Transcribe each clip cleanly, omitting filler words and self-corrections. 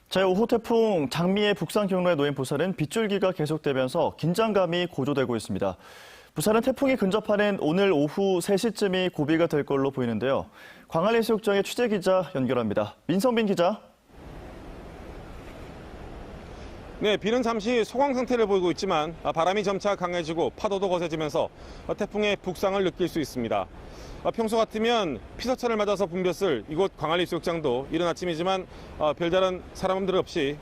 제5호 태풍 장미의 북상 경로에 놓인 부산은 빗줄기가 계속되면서 긴장감이 고조되고 있습니다. 부산은 태풍이 근접하는 오늘 오후 3시쯤이 고비가 될 걸로 보이는데요. 광안해수욕장의 취재기자 연결합니다. 민성빈 기자. 네, 비는 잠시 소강 상태를 보이고 있지만 바람이 점차 강해지고 파도도 거세지면서 태풍의 북상을 느낄 수 있습니다. 평소 같으면 피서철을 맞아서 붐볐을 이곳 광안리수욕장도 이른 아침이지만 별다른 사람들 없이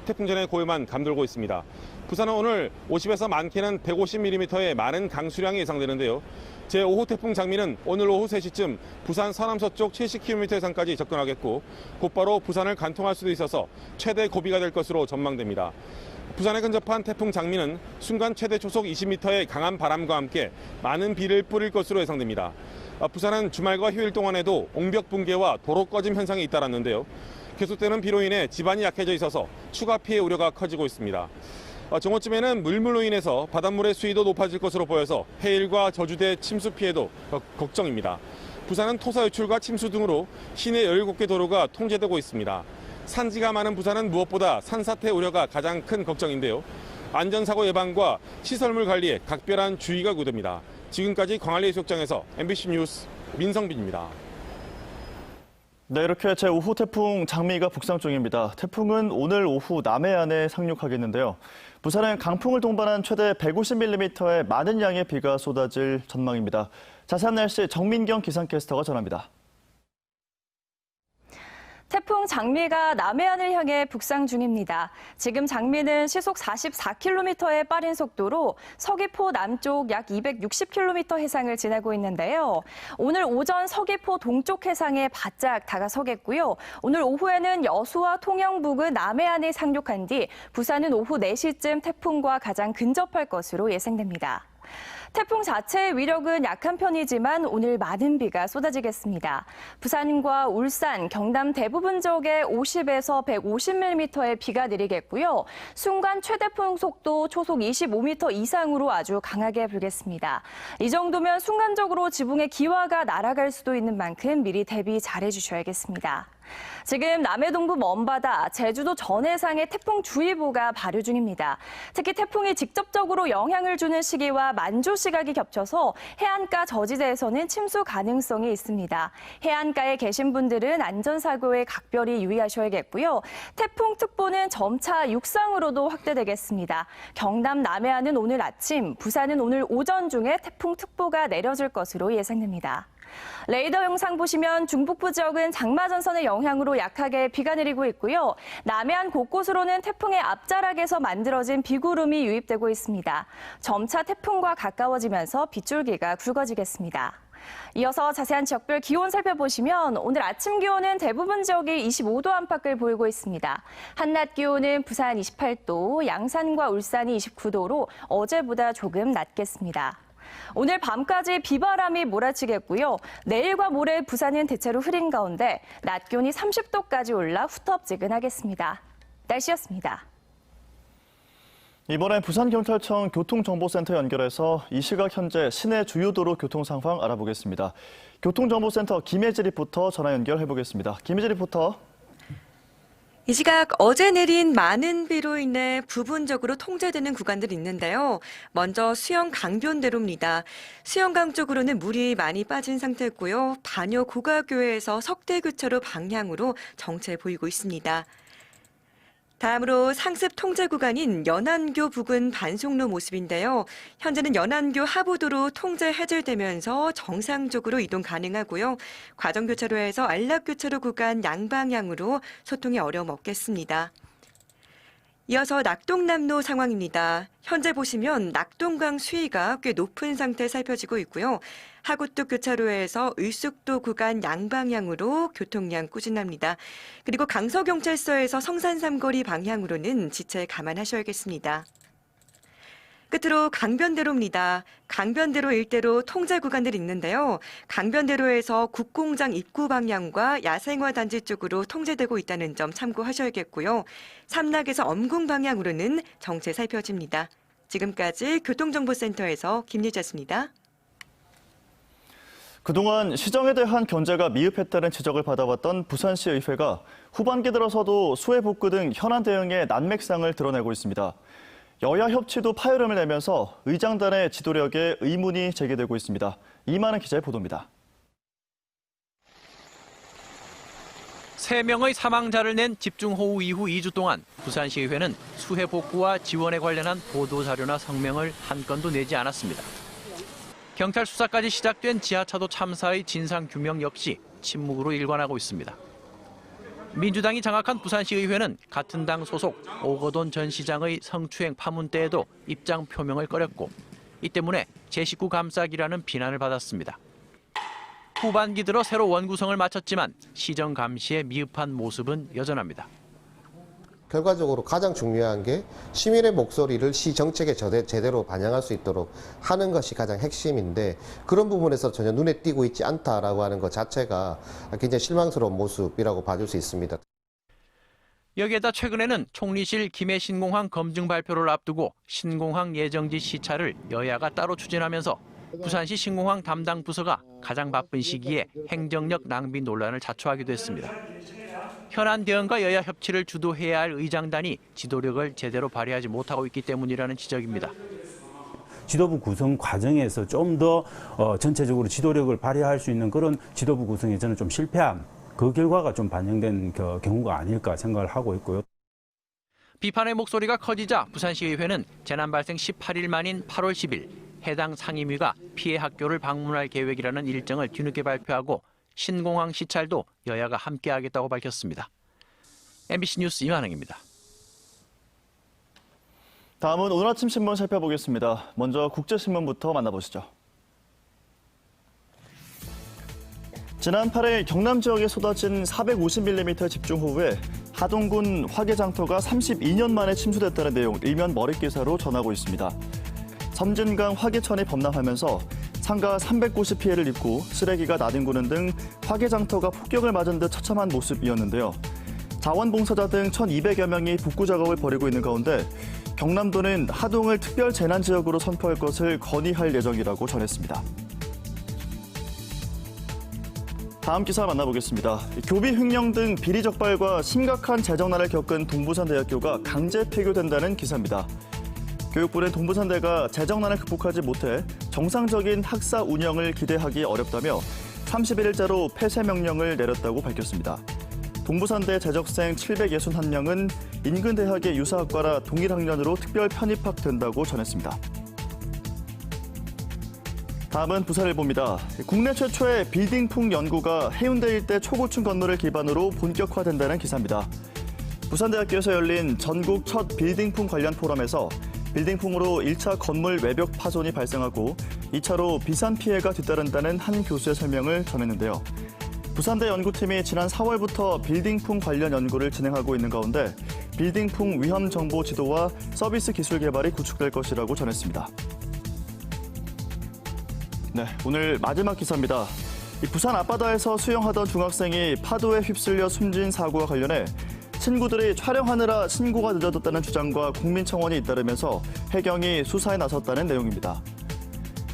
태풍 전의 고요만 감돌고 있습니다. 부산은 오늘 50에서 많게는 150mm의 많은 강수량이 예상되는데요. 제5호 태풍 장미는 오늘 오후 3시쯤 부산 서남서쪽 70km 해상까지 접근하겠고 곧바로 부산을 관통할 수도 있어서 최대 고비가 될 것으로 전망됩니다. 부산에 근접한 태풍 장미는 순간 최대 초속 20m의 강한 바람과 함께 많은 비를 뿌릴 것으로 예상됩니다. 부산은 주말과 휴일 동안에도 옹벽 붕괴와 도로 꺼짐 현상이 잇따랐는데요. 계속되는 비로 인해 지반이 약해져 있어서 추가 피해 우려가 커지고 있습니다. 정오쯤에는 물물로 인해서 바닷물의 수위도 높아질 것으로 보여서 해일과 저주대 침수 피해도 걱정입니다. 부산은 토사 유출과 침수 등으로 시내 17개 도로가 통제되고 있습니다. 산지가 많은 부산은 무엇보다 산사태 우려가 가장 큰 걱정인데요. 안전사고 예방과 시설물 관리에 각별한 주의가 요구됩니다. 지금까지 광안리해수욕장에서 MBC 뉴스 민성빈입니다. 네, 이렇게 제5호 태풍 장미가 북상 중입니다. 태풍은 오늘 오후 남해안에 상륙하겠는데요. 부산은 강풍을 동반한 최대 150mm의 많은 양의 비가 쏟아질 전망입니다. 자세한 날씨 정민경 기상캐스터가 전합니다. 태풍 장미가 남해안을 향해 북상 중입니다. 지금 장미는 시속 44km의 빠른 속도로 서귀포 남쪽 약 260km 해상을 지나고 있는데요. 오늘 오전 서귀포 동쪽 해상에 바짝 다가서겠고요. 오늘 오후에는 여수와 통영 부근 남해안에 상륙한 뒤 부산은 오후 4시쯤 태풍과 가장 근접할 것으로 예상됩니다. 태풍 자체의 위력은 약한 편이지만 오늘 많은 비가 쏟아지겠습니다. 부산과 울산, 경남 대부분 지역에 50에서 150mm의 비가 내리겠고요. 순간 최대풍 속도 초속 25m 이상으로 아주 강하게 불겠습니다. 이 정도면 순간적으로 지붕에 기와가 날아갈 수도 있는 만큼 미리 대비 잘해 주셔야겠습니다. 지금 남해동부 먼바다, 제주도 전해상에 태풍주의보가 발효 중입니다. 특히 태풍이 직접적으로 영향을 주는 시기와 만조 시각이 겹쳐서 해안가 저지대에서는 침수 가능성이 있습니다. 해안가에 계신 분들은 안전사고에 각별히 유의하셔야겠고요. 태풍특보는 점차 육상으로도 확대되겠습니다. 경남 남해안은 오늘 아침, 부산은 오늘 오전 중에 태풍특보가 내려질 것으로 예상됩니다. 레이더 영상 보시면 중북부 지역은 장마전선의 영향으로 약하게 비가 내리고 있고요. 남해안 곳곳으로는 태풍의 앞자락에서 만들어진 비구름이 유입되고 있습니다. 점차 태풍과 가까워지면서 빗줄기가 굵어지겠습니다. 이어서 자세한 지역별 기온 살펴보시면 오늘 아침 기온은 대부분 지역이 25도 안팎을 보이고 있습니다. 한낮 기온은 부산 28도, 양산과 울산이 29도로 어제보다 조금 낮겠습니다. 오늘 밤까지 비바람이 몰아치겠고요. 내일과 모레 부산은 대체로 흐린 가운데 낮 기온이 30도까지 올라 후텁지근하겠습니다. 날씨였습니다. 이번엔 부산경찰청 교통정보센터 연결해서 이 시각 현재 시내 주요 도로 교통 상황 알아보겠습니다. 교통정보센터 김혜지 리포터 전화 연결해보겠습니다. 김혜지 리포터. 이 시각 어제 내린 많은 비로 인해 부분적으로 통제되는 구간들이 있는데요. 먼저 수영 강변대로입니다. 수영강 쪽으로는 물이 많이 빠진 상태고요. 반요 고가교회에서 석대교차로 방향으로 정체 보이고 있습니다. 다음으로 상습 통제 구간인 연안교 부근 반송로 모습인데요. 현재는 연안교 하부도로 통제 해제되면서 정상적으로 이동 가능하고요. 과정교차로에서 안락교차로 구간 양방향으로 소통에 어려움 없겠습니다. 이어서 낙동남로 상황입니다. 현재 보시면 낙동강 수위가 꽤 높은 상태 살펴지고 있고요. 하구뚝 교차로에서 의숙도 구간 양방향으로 교통량 꾸준합니다. 그리고 강서경찰서에서 성산3거리 방향으로는 지체 감안하셔야겠습니다. 끝으로 강변대로입니다. 강변대로 일대로 통제 구간들이 있는데요. 강변대로에서 국공장 입구 방향과 야생화단지 쪽으로 통제되고 있다는 점 참고하셔야겠고요. 삼락에서 엄궁 방향으로는 정체 살펴집니다. 지금까지 교통정보센터에서 김유자였습니다. 그동안 시정에 대한 견제가 미흡했다는 지적을 받아왔던 부산시 의회가 후반기 들어서도 수해 복구 등 현안 대응에 난맥상을 드러내고 있습니다. 여야 협치도 파열음을 내면서 의장단의 지도력에 의문이 제기되고 있습니다. 이만은 기자의 보도입니다. 3명의 사망자를 낸 집중호우 이후 2주 동안 부산시의회는 수해 복구와 지원에 관련한 보도자료나 성명을 한 건도 내지 않았습니다. 경찰 수사까지 시작된 지하차도 참사의 진상규명 역시 침묵으로 일관하고 있습니다. 민주당이 장악한 부산시의회는 같은 당 소속 오거돈 전 시장의 성추행 파문 때에도 입장 표명을 꺼렸고 이 때문에 제19 감싸기라는 비난을 받았습니다. 후반기 들어 새로 원구성을 마쳤지만 시정 감시에 미흡한 모습은 여전합니다. 결과적으로 가장 중요한 게 시민의 목소리를 시 정책에 제대로 반영할 수 있도록 하는 것이 가장 핵심인데 그런 부분에서 전혀 눈에 띄고 있지 않다라고 하는 것 자체가 굉장히 실망스러운 모습이라고 봐줄 수 있습니다. 여기에다 최근에는 총리실 김해 신공항 검증 발표를 앞두고 신공항 예정지 시차를 여야가 따로 추진하면서 부산시 신공항 담당 부서가 가장 바쁜 시기에 행정력 낭비 논란을 자초하기도 했습니다. 현안 대응과 여야 협치를 주도해야 할 의장단이 지도력을 제대로 발휘하지 못하고 있기 때문이라는 지적입니다. 지도부 구성 과정에서 좀 더 전체적으로 지도력을 발휘할 수 있는 그런 지도부 구성에 저는 좀 실패한 그 결과가 좀 반영된 경우가 아닐까 생각을 하고 있고요. 비판의 목소리가 커지자 부산시의회는 재난 발생 18일 만인 8월 10일 해당 상임위가 피해 학교를 방문할 계획이라는 일정을 뒤늦게 발표하고 신공항 시찰도 여야가 함께하겠다고 밝혔습니다. MBC 뉴스 이만흥입니다. 다음은 오늘 아침 신문 살펴보겠습니다. 먼저 국제신문부터 만나보시죠. 지난 8일 경남 지역에 쏟아진 450mm 집중호우에 하동군 화계장터가 32년 만에 침수됐다는 내용 일면 머릿기사로 전하고 있습니다. 섬진강 화계천이 범람하면서 상가 390 피해를 입고 쓰레기가 나뒹구는 등 화계장터가 폭격을 맞은 듯 처참한 모습이었는데요. 자원봉사자 등 1,200여 명이 복구 작업을 벌이고 있는 가운데 경남도는 하동을 특별 재난 지역으로 선포할 것을 건의할 예정이라고 전했습니다. 다음 기사 만나보겠습니다. 교비 횡령 등 비리 적발과 심각한 재정난을 겪은 동부산대학교가 강제 폐교된다는 기사입니다. 교육부는 동부산대가 재정난을 극복하지 못해 정상적인 학사 운영을 기대하기 어렵다며 31일자로 폐쇄 명령을 내렸다고 밝혔습니다. 동부산대 재적생 761명은 인근 대학의 유사학과라 동일 학년으로 특별 편입학된다고 전했습니다. 다음은 부산일보입니다. 국내 최초의 빌딩풍 연구가 해운대 일대 초고층 건물을 기반으로 본격화된다는 기사입니다. 부산대학교에서 열린 전국 첫 빌딩풍 관련 포럼에서 빌딩풍으로 1차 건물 외벽 파손이 발생하고 2차로 비산 피해가 뒤따른다는 한 교수의 설명을 전했는데요. 부산대 연구팀이 지난 4월부터 빌딩풍 관련 연구를 진행하고 있는 가운데 빌딩풍 위험 정보 지도와 서비스 기술 개발이 구축될 것이라고 전했습니다. 네, 오늘 마지막 기사입니다. 부산 앞바다에서 수영하던 중학생이 파도에 휩쓸려 숨진 사고와 관련해 친구들이 촬영하느라 신고가 늦어졌다는 주장과 국민청원이 잇따르면서 해경이 수사에 나섰다는 내용입니다.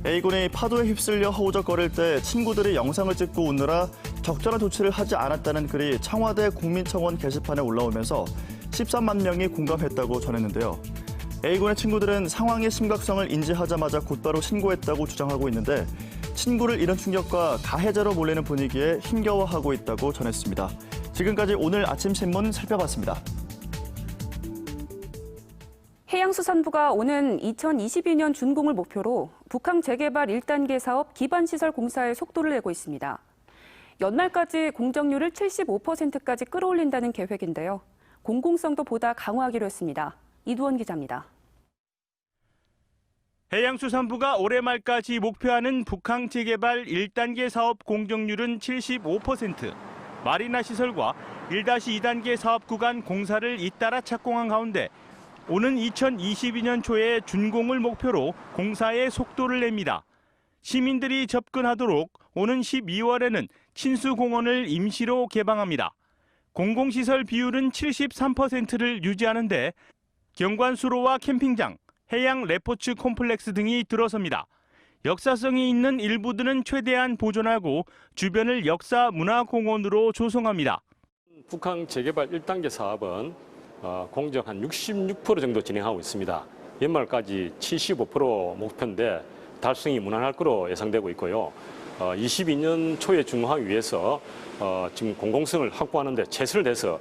A군이 파도에 휩쓸려 허우적거릴 때 친구들이 영상을 찍고 웃느라 적절한 조치를 하지 않았다는 글이 청와대 국민청원 게시판에 올라오면서 13만 명이 공감했다고 전했는데요. A군의 친구들은 상황의 심각성을 인지하자마자 곧바로 신고했다고 주장하고 있는데 친구를 잃은 충격과 가해자로 몰리는 분위기에 힘겨워하고 있다고 전했습니다. 지금까지 오늘 아침 신문 살펴봤습니다. 해양수산부가 오는 2022년 준공을 목표로 북항 재개발 1단계 사업 기반시설 공사에 속도를 내고 있습니다. 연말까지 공정률을 75%까지 끌어올린다는 계획인데요. 공공성도 보다 강화하기로 했습니다. 이두원 기자입니다. 해양수산부가 올해 말까지 목표하는 북항 재개발 1단계 사업 공정률은 75%. 마리나 시설과 1-2단계 사업 구간 공사를 잇따라 착공한 가운데 오는 2022년 초에 준공을 목표로 공사에 속도를 냅니다. 시민들이 접근하도록 오는 12월에는 친수공원을 임시로 개방합니다. 공공시설 비율은 73%를 유지하는데 경관수로와 캠핑장, 해양 레포츠 콤플렉스 등이 들어섭니다. 역사성이 있는 일부들은 최대한 보존하고 주변을 역사 문화공원으로 조성합니다. 북항 재개발 1단계 사업은 공정 한 66% 정도 진행하고 있습니다. 연말까지 75% 목표인데 달성이 무난할 거로 예상되고 있고요. 22년 초에 준공하기 위해서 지금 공공성을 확보하는 데 최선을 다해서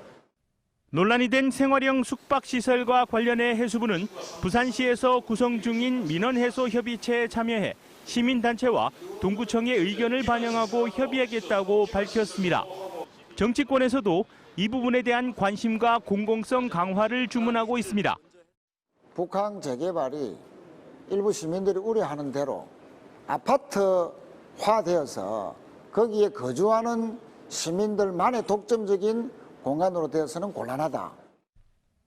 논란이 된 생활형 숙박시설과 관련해 해수부는 부산시에서 구성 중인 민원해소협의체에 참여해 시민단체와 동구청의 의견을 반영하고 협의하겠다고 밝혔습니다. 정치권에서도 이 부분에 대한 관심과 공공성 강화를 주문하고 있습니다. 북항 재개발이 일부 시민들이 우려하는 대로 아파트화되어서 거기에 거주하는 시민들만의 독점적인 공간으로 되어서는 곤란하다.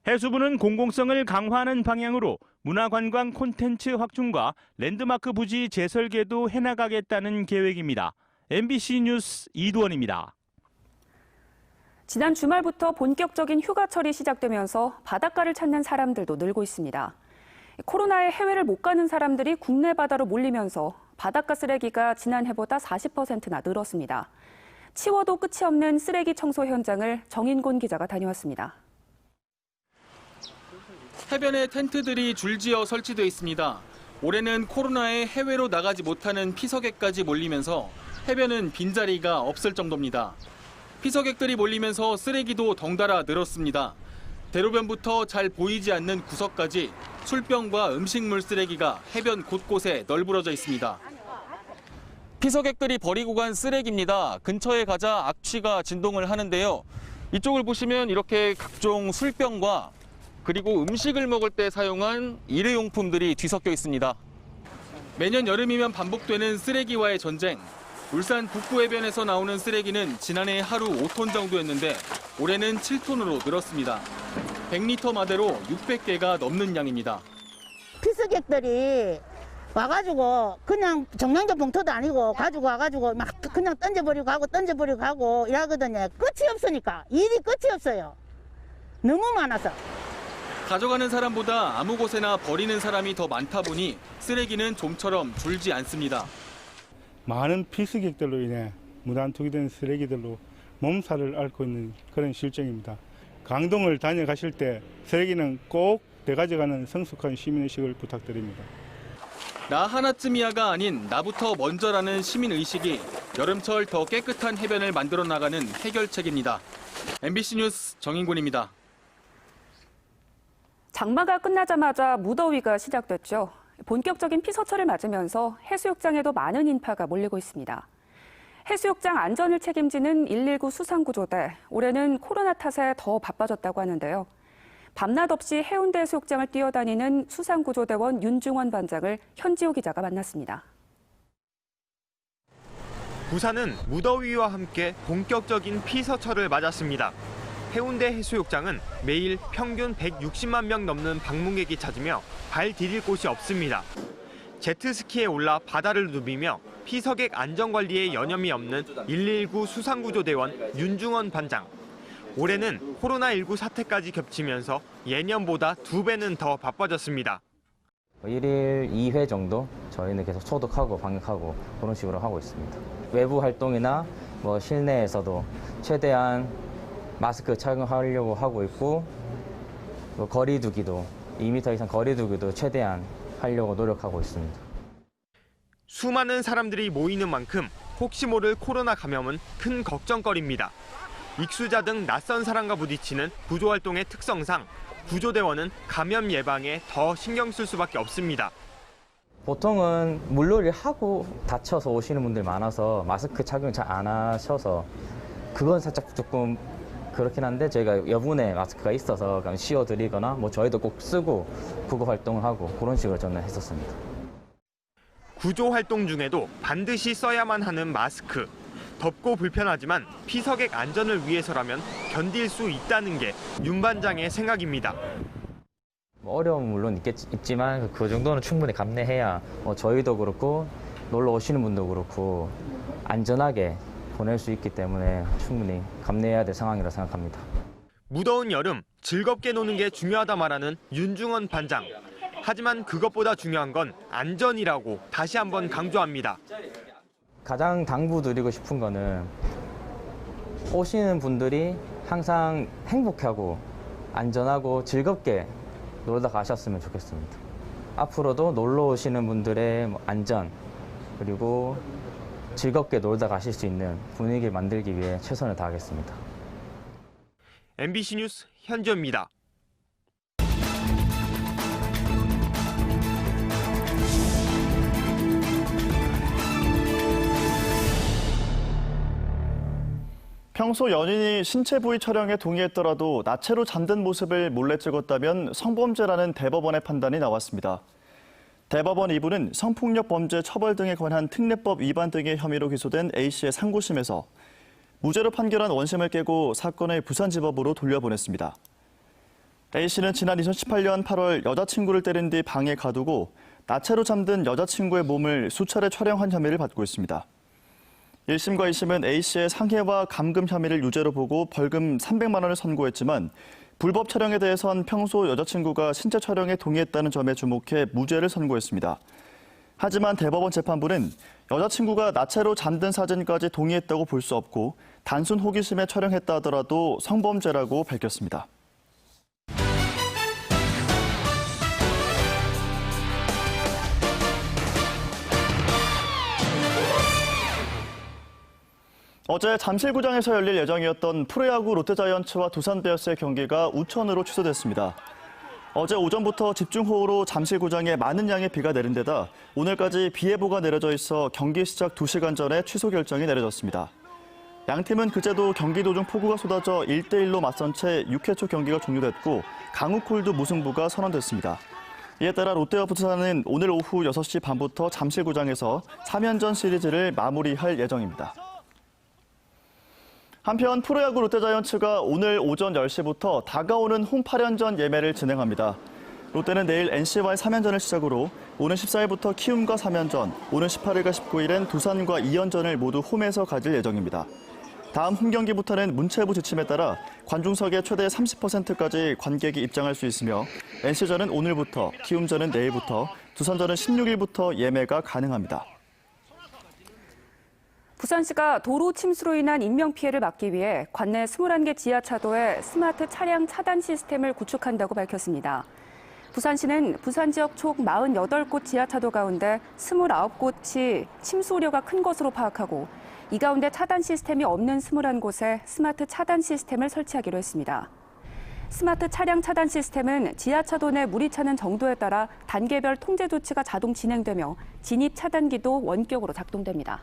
해수부는 공공성을 강화하는 방향으로 문화관광 콘텐츠 확충과 랜드마크 부지 재설계도 해나가겠다는 계획입니다. MBC 뉴스 이두원입니다. 지난 주말부터 본격적인 휴가철이 시작되면서 바닷가를 찾는 사람들도 늘고 있습니다. 코로나에 해외를 못 가는 사람들이 국내 바다로 몰리면서 바닷가 쓰레기가 지난해보다 40%나 늘었습니다. 치워도 끝이 없는 쓰레기 청소 현장을 정인곤 기자가 다녀왔습니다. 해변에 텐트들이 줄지어 설치돼 있습니다. 올해는 코로나에 해외로 나가지 못하는 피서객까지 몰리면서 해변은 빈자리가 없을 정도입니다. 피서객들이 몰리면서 쓰레기도 덩달아 늘었습니다. 대로변부터 잘 보이지 않는 구석까지 술병과 음식물 쓰레기가 해변 곳곳에 널브러져 있습니다. 피서객들이 버리고 간 쓰레기입니다. 근처에 가자 악취가 진동을 하는데요. 이쪽을 보시면 이렇게 각종 술병과 그리고 음식을 먹을 때 사용한 일회용품들이 뒤섞여 있습니다. 매년 여름이면 반복되는 쓰레기와의 전쟁. 울산 북부해변에서 나오는 쓰레기는 지난해 하루 5톤 정도였는데 올해는 7톤으로 늘었습니다. 100리터 마대로 600개가 넘는 양입니다. 피서객들이 와가지고 그냥 정량제 봉투도 아니고 가지고 와가지고 막 그냥 던져버리고 가고 이러거든요. 끝이 없으니까 일이 끝이 없어요. 너무 많아서. 가져가는 사람보다 아무 곳에나 버리는 사람이 더 많다 보니 쓰레기는 좀처럼 줄지 않습니다. 많은 피서객들로 인해 무단 투기된 쓰레기들로 몸살을 앓고 있는 그런 실정입니다. 강동을 다녀가실 때 쓰레기는 꼭 되가져가는 성숙한 시민의식을 부탁드립니다. 나 하나쯤이야가 아닌 나부터 먼저라는 시민의식이 여름철 더 깨끗한 해변을 만들어 나가는 해결책입니다. MBC 뉴스 정인곤입니다. 장마가 끝나자마자 무더위가 시작됐죠. 본격적인 피서철을 맞으면서 해수욕장에도 많은 인파가 몰리고 있습니다. 해수욕장 안전을 책임지는 119 수상구조대, 올해는 코로나 탓에 더 바빠졌다고 하는데요. 밤낮 없이 해운대 해수욕장을 뛰어다니는 수상구조대원 윤중원 반장을 현지호 기자가 만났습니다. 부산은 무더위와 함께 본격적인 피서철을 맞았습니다. 해운대 해수욕장은 매일 평균 160만 명 넘는 방문객이 찾으며 발 디딜 곳이 없습니다. 제트스키에 올라 바다를 누비며 피서객 안전관리에 여념이 없는 119 수상구조대원 윤중원 반장. 올해는 코로나19 사태까지 겹치면서 예년보다 2배는 더 바빠졌습니다. 1일 2회 정도 저희는 계속 소독하고 방역하고 그런 식으로 하고 있습니다. 외부 활동이나 실내에서도 최대한 마스크 착용하려고 하고 있고 거리 두기도 2m 이상 거리 두기도 최대한 하려고 노력하고 있습니다. 수많은 사람들이 모이는 만큼 혹시 모를 코로나 감염은 큰 걱정거리입니다. 익수자 등 낯선 사람과 부딪히는 구조활동의 특성상 구조대원은 감염 예방에 더 신경 쓸 수밖에 없습니다. 보통은 물놀이를 하고 다쳐서 오시는 분들 많아서 마스크 착용 잘 안 하셔서 그건 살짝 조금 그렇긴 한데 저희가 여분의 마스크가 있어서 씌워드리거나 저희도 꼭 쓰고 구조 활동을 하고 그런 식으로 저는 했었습니다. 구조 활동 중에도 반드시 써야만 하는 마스크. 덥고 불편하지만 피서객 안전을 위해서라면 견딜 수 있다는 게 윤 반장의 생각입니다. 어려움은 물론 있지만 그 정도는 충분히 감내해야 저희도 그렇고 놀러 오시는 분도 그렇고 안전하게 보낼 수 있기 때문에 충분히 감내해야 될 상황이라고 생각합니다. 무더운 여름 즐겁게 노는 게 중요하다 말하는 윤중원 반장. 하지만 그것보다 중요한 건 안전이라고 다시 한번 강조합니다. 가장 당부드리고 싶은 거는 오시는 분들이 항상 행복하고 안전하고 즐겁게 놀다 가셨으면 좋겠습니다. 앞으로도 놀러 오시는 분들의 안전 그리고 즐겁게 놀다 가실 수 있는 분위기를 만들기 위해 최선을 다하겠습니다. MBC 뉴스 현주입니다. 평소 연인이 신체 부위 촬영에 동의했더라도 나체로 잠든 모습을 몰래 찍었다면 성범죄라는 대법원의 판단이 나왔습니다. 대법원 2부는 성폭력 범죄 처벌 등에 관한 특례법 위반 등의 혐의로 기소된 A씨의 상고심에서 무죄로 판결한 원심을 깨고 사건을 부산지법으로 돌려보냈습니다. A씨는 지난 2018년 8월 여자친구를 때린 뒤 방에 가두고 나체로 잠든 여자친구의 몸을 수차례 촬영한 혐의를 받고 있습니다. 1심과 2심은 A씨의 상해와 감금 혐의를 유죄로 보고 벌금 300만 원을 선고했지만 불법 촬영에 대해선 평소 여자친구가 신체 촬영에 동의했다는 점에 주목해 무죄를 선고했습니다. 하지만 대법원 재판부는 여자친구가 나체로 잠든 사진까지 동의했다고 볼 수 없고 단순 호기심에 촬영했다 하더라도 성범죄라고 밝혔습니다. 어제 잠실구장에서 열릴 예정이었던 프로야구 롯데자이언츠와 두산베어스의 경기가 우천으로 취소됐습니다. 어제 오전부터 집중호우로 잠실구장에 많은 양의 비가 내린 데다 오늘까지 비 예보가 내려져 있어 경기 시작 2시간 전에 취소 결정이 내려졌습니다. 양팀은 그제도 경기 도중 폭우가 쏟아져 1대1로 맞선 채 6회 초 경기가 종료됐고 강우콜드 무승부가 선언됐습니다. 이에 따라 롯데와 부산은 오늘 오후 6시 반부터 잠실구장에서 3연전 시리즈를 마무리할 예정입니다. 한편 프로야구 롯데자이언츠가 오늘 오전 10시부터 다가오는 홈 8연전 예매를 진행합니다. 롯데는 내일 NC와의 3연전을 시작으로 오는 14일부터 키움과 3연전, 오는 18일과 19일엔 두산과 2연전을 모두 홈에서 가질 예정입니다. 다음 홈 경기부터는 문체부 지침에 따라 관중석의 최대 30%까지 관객이 입장할 수 있으며 NC전은 오늘부터, 키움전은 내일부터, 두산전은 16일부터 예매가 가능합니다. 부산시가 도로 침수로 인한 인명피해를 막기 위해 관내 21개 지하차도에 스마트 차량 차단 시스템을 구축한다고 밝혔습니다. 부산시는 부산 지역 총 48곳 지하차도 가운데 29곳이 침수 우려가 큰 것으로 파악하고 이 가운데 차단 시스템이 없는 21곳에 스마트 차단 시스템을 설치하기로 했습니다. 스마트 차량 차단 시스템은 지하차도 내 물이 차는 정도에 따라 단계별 통제 조치가 자동 진행되며 진입 차단기도 원격으로 작동됩니다.